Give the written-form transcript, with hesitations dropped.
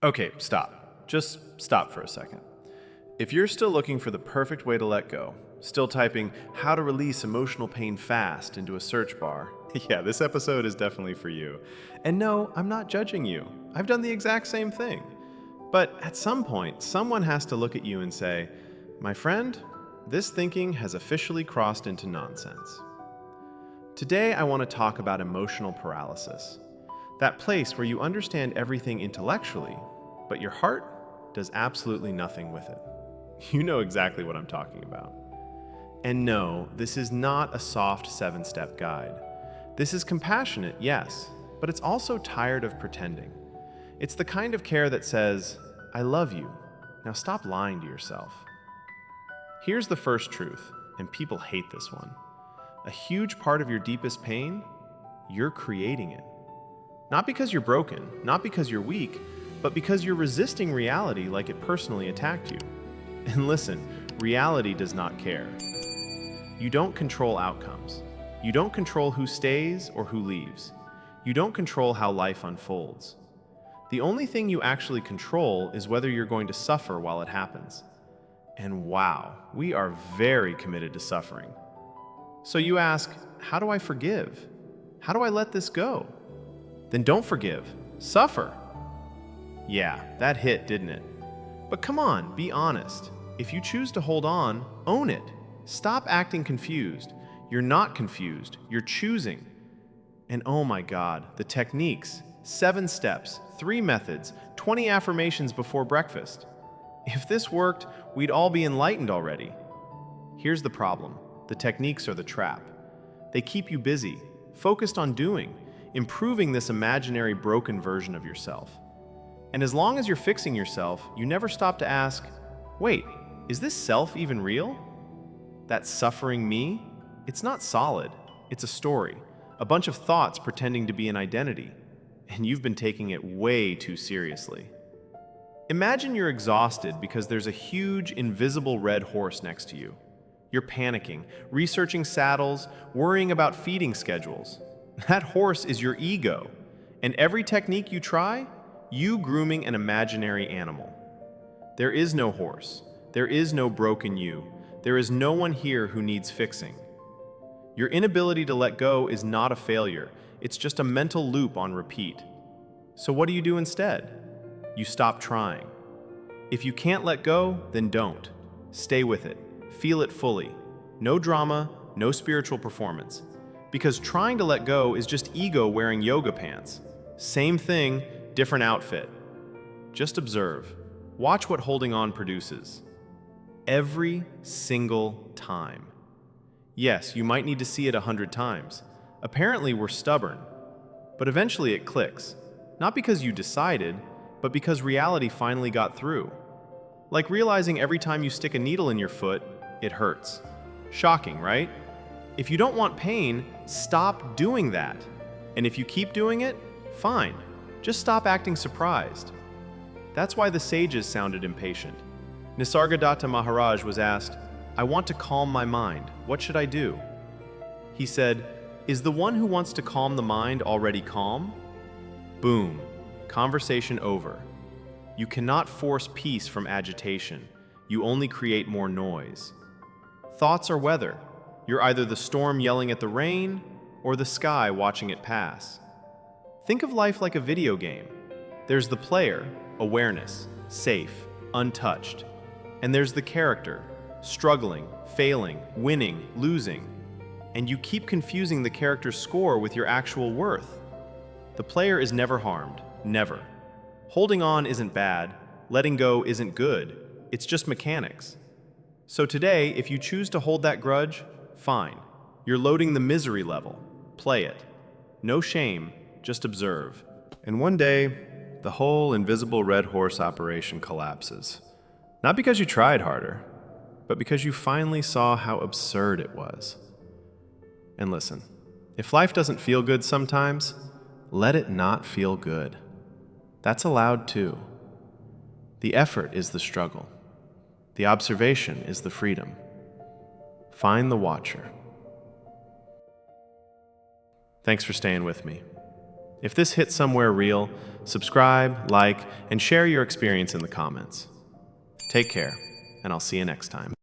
Okay, stop. Just stop for a second. If you're still looking for the perfect way to let go, still typing how to release emotional pain fast into a search bar, yeah, this episode is definitely for you. And no, I'm not judging you. I've done the exact same thing. But at some point, someone has to look at you and say, my friend, this thinking has officially crossed into nonsense. Today, I want to talk about emotional paralysis. That place where you understand everything intellectually, but your heart does absolutely nothing with it. You know exactly what I'm talking about. And no, this is not a soft 7-step guide. This is compassionate, yes, but it's also tired of pretending. It's the kind of care that says, I love you. Now stop lying to yourself. Here's the first truth, and people hate this one. A huge part of your deepest pain, you're creating it. Not because you're broken, not because you're weak, but because you're resisting reality like it personally attacked you. And listen, reality does not care. You don't control outcomes. You don't control who stays or who leaves. You don't control how life unfolds. The only thing you actually control is whether you're going to suffer while it happens. And wow, we are very committed to suffering. So you ask, how do I forgive? How do I let this go? Then don't forgive. Suffer. Yeah, that hit, didn't it? But come on, be honest. If you choose to hold on, own it. Stop acting confused. You're not confused. You're choosing. And oh my God, the techniques. 7 steps, 3 methods, 20 affirmations before breakfast. If this worked, we'd all be enlightened already. Here's the problem. The techniques are the trap. They keep you busy, focused on doing, improving this imaginary broken version of yourself. And as long as you're fixing yourself, you never stop to ask, wait, is this self even real? That suffering me? It's not solid. It's a story, a bunch of thoughts pretending to be an identity. And you've been taking it way too seriously. Imagine you're exhausted because there's a huge, invisible red horse next to you. You're panicking, researching saddles, worrying about feeding schedules. That horse is your ego. And every technique you try, you grooming an imaginary animal. There is no horse. There is no broken you. There is no one here who needs fixing. Your inability to let go is not a failure. It's just a mental loop on repeat. So what do you do instead? You stop trying. If you can't let go, then don't. Stay with it. Feel it fully. No drama, no spiritual performance. Because trying to let go is just ego wearing yoga pants. Same thing, different outfit. Just observe. Watch what holding on produces. Every single time. Yes, you might need to see it 100 times. Apparently, we're stubborn. But eventually it clicks. Not because you decided, but because reality finally got through. Like realizing every time you stick a needle in your foot, it hurts. Shocking, right? If you don't want pain, stop doing that. And if you keep doing it, fine. Just stop acting surprised. That's why the sages sounded impatient. Nisargadatta Maharaj was asked, I want to calm my mind. What should I do? He said, is the one who wants to calm the mind already calm? Boom. Conversation over. You cannot force peace from agitation. You only create more noise. Thoughts are weather. You're either the storm yelling at the rain or the sky watching it pass. Think of life like a video game. There's the player, awareness, safe, untouched. And there's the character, struggling, failing, winning, losing. And you keep confusing the character's score with your actual worth. The player is never harmed, never. Holding on isn't bad, letting go isn't good, it's just mechanics. So today, if you choose to hold that grudge, fine. You're loading the misery level. Play it. No shame, just observe. And one day, the whole invisible red horse operation collapses. Not because you tried harder, but because you finally saw how absurd it was. And listen, if life doesn't feel good sometimes, let it not feel good. That's allowed too. The effort is the struggle. The observation is the freedom. Find the watcher. Thanks for staying with me. If this hit somewhere real, subscribe, like, and share your experience in the comments. Take care, and I'll see you next time.